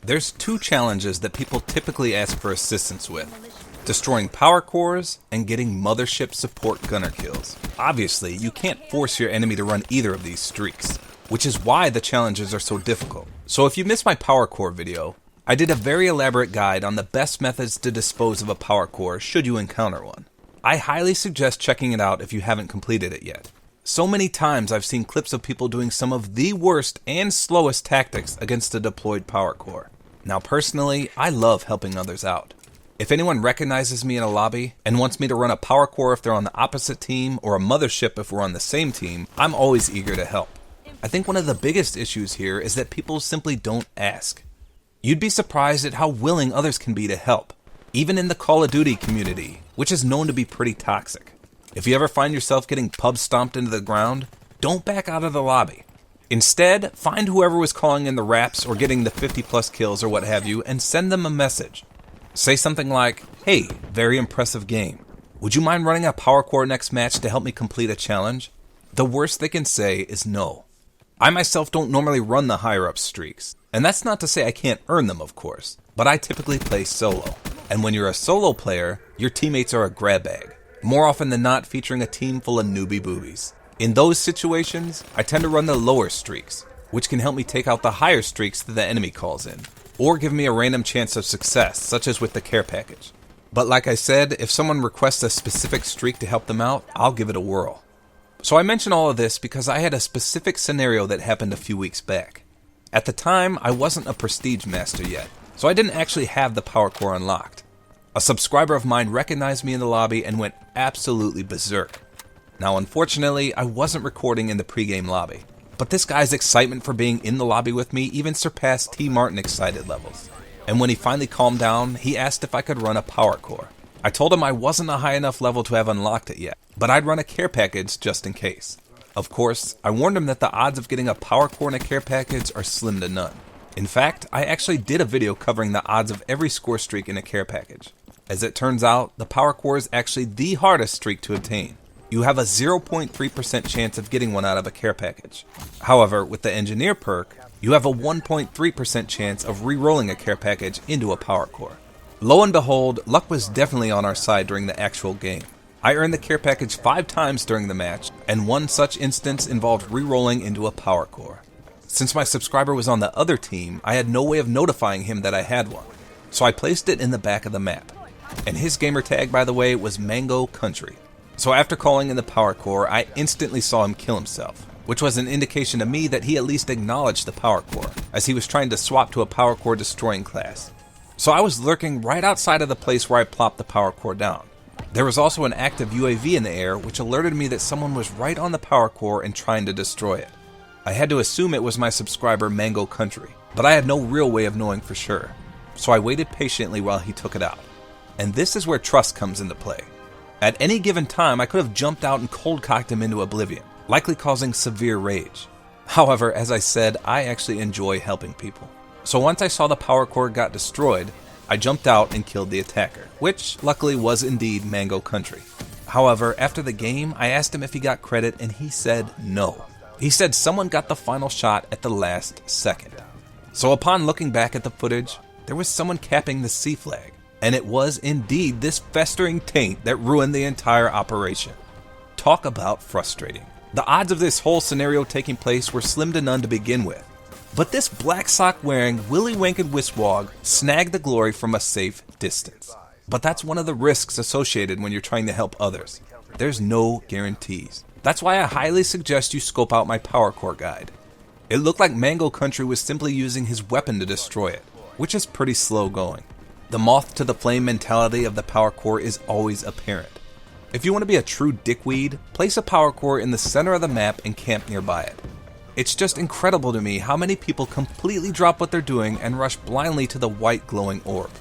There's two challenges that people typically ask for assistance with: destroying power cores and getting Mothership Support Gunner Kills. Obviously, you can't force your enemy to run either of these streaks, which is why the challenges are so difficult. So if you missed my PowerCore video, I did a very elaborate guide on the best methods to dispose of a power core should you encounter one. I highly suggest checking it out if you haven't completed it yet. So many times I've seen clips of people doing some of the worst and slowest tactics against a deployed power core. Now personally, I love helping others out. If anyone recognizes me in a lobby and wants me to run a power core if they're on the opposite team, or a mothership if we're on the same team, I'm always eager to help. I think one of the biggest issues here is that people simply don't ask. You'd be surprised at how willing others can be to help, even in the Call of Duty community, which is known to be pretty toxic. If you ever find yourself getting pub stomped into the ground, don't back out of the lobby. Instead, find whoever was calling in the raps or getting the 50+ kills or what have you, and send them a message. Say something like, "Hey, very impressive game. Would you mind running a power core next match to help me complete a challenge?" The worst they can say is no. I myself don't normally run the higher up streaks, and that's not to say I can't earn them, of course, but I typically play solo. And when you're a solo player, your teammates are a grab bag, more often than not featuring a team full of newbie boobies. In those situations, I tend to run the lower streaks, which can help me take out the higher streaks that the enemy calls in, or give me a random chance of success, such as with the Carepackage. But like I said, if someone requests a specific streak to help them out, I'll give it a whirl. So I mention all of this because I had a specific scenario that happened a few weeks back. At the time, I wasn't a Prestige Master yet, so I didn't actually have the power core unlocked. A subscriber of mine recognized me in the lobby and went absolutely berserk. Now unfortunately, I wasn't recording in the pregame lobby, but this guy's excitement for being in the lobby with me even surpassed T. Martin excited levels. And when he finally calmed down, he asked if I could run a power core. I told him I wasn't a high enough level to have unlocked it yet, but I'd run a care package just in case. Of course, I warned him that the odds of getting a power core in a care package are slim to none. In fact, I actually did a video covering the odds of every score streak in a care package. As it turns out, the power core is actually the hardest streak to obtain. You have a 0.3% chance of getting one out of a care package. However, with the engineer perk, you have a 1.3% chance of re-rolling a care package into a power core. Lo and behold, luck was definitely on our side during the actual game. I earned the care package 5 times during the match, and one such instance involved re-rolling into a power core. Since my subscriber was on the other team, I had no way of notifying him that I had one, so I placed it in the back of the map. And his gamer tag, by the way, was Mango Country. So after calling in the power core, I instantly saw him kill himself, which was an indication to me that he at least acknowledged the power core, as he was trying to swap to a power core destroying class. So I was lurking right outside of the place where I plopped the power core down. There was also an active UAV in the air, which alerted me that someone was right on the power core and trying to destroy it. I had to assume it was my subscriber Mango Country, but I had no real way of knowing for sure. So I waited patiently while he took it out. And this is where trust comes into play. At any given time, I could have jumped out and cold-cocked him into oblivion, likely causing severe rage. However, as I said, I actually enjoy helping people. So once I saw the power core got destroyed, I jumped out and killed the attacker, which luckily was indeed Mango Country. However, after the game, I asked him if he got credit and he said no. He said someone got the final shot at the last second. So upon looking back at the footage, there was someone capping the C flag. And it was indeed this festering taint that ruined the entire operation. Talk about frustrating. The odds of this whole scenario taking place were slim to none to begin with. But this black sock wearing Willy Wankin Wiswog snagged the glory from a safe distance. But that's one of the risks associated when you're trying to help others. There's no guarantees. That's why I highly suggest you scope out my power core guide. It looked like Mango Country was simply using his weapon to destroy it, which is pretty slow going. The moth to the flame mentality of the power core is always apparent. If you want to be a true dickweed, place a power core in the center of the map and camp nearby it. It's just incredible to me how many people completely drop what they're doing and rush blindly to the white glowing orb.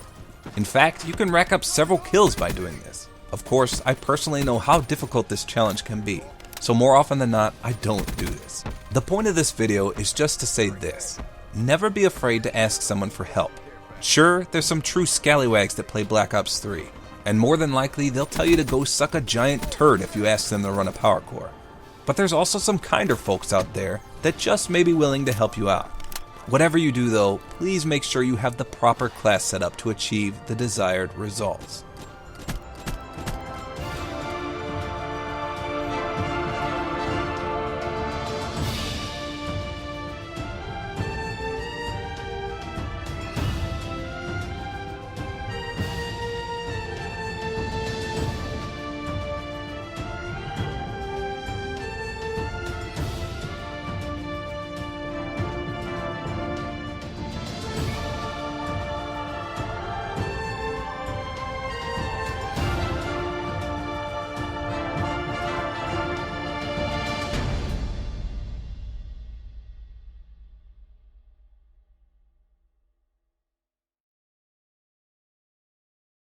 In fact, you can rack up several kills by doing this. Of course, I personally know how difficult this challenge can be, so more often than not, I don't do this. The point of this video is just to say this: never be afraid to ask someone for help. Sure, there's some true scallywags that play Black Ops 3, and more than likely they'll tell you to go suck a giant turd if you ask them to run a power core. But there's also some kinder folks out there that just may be willing to help you out. Whatever you do though, please make sure you have the proper class setup to achieve the desired results.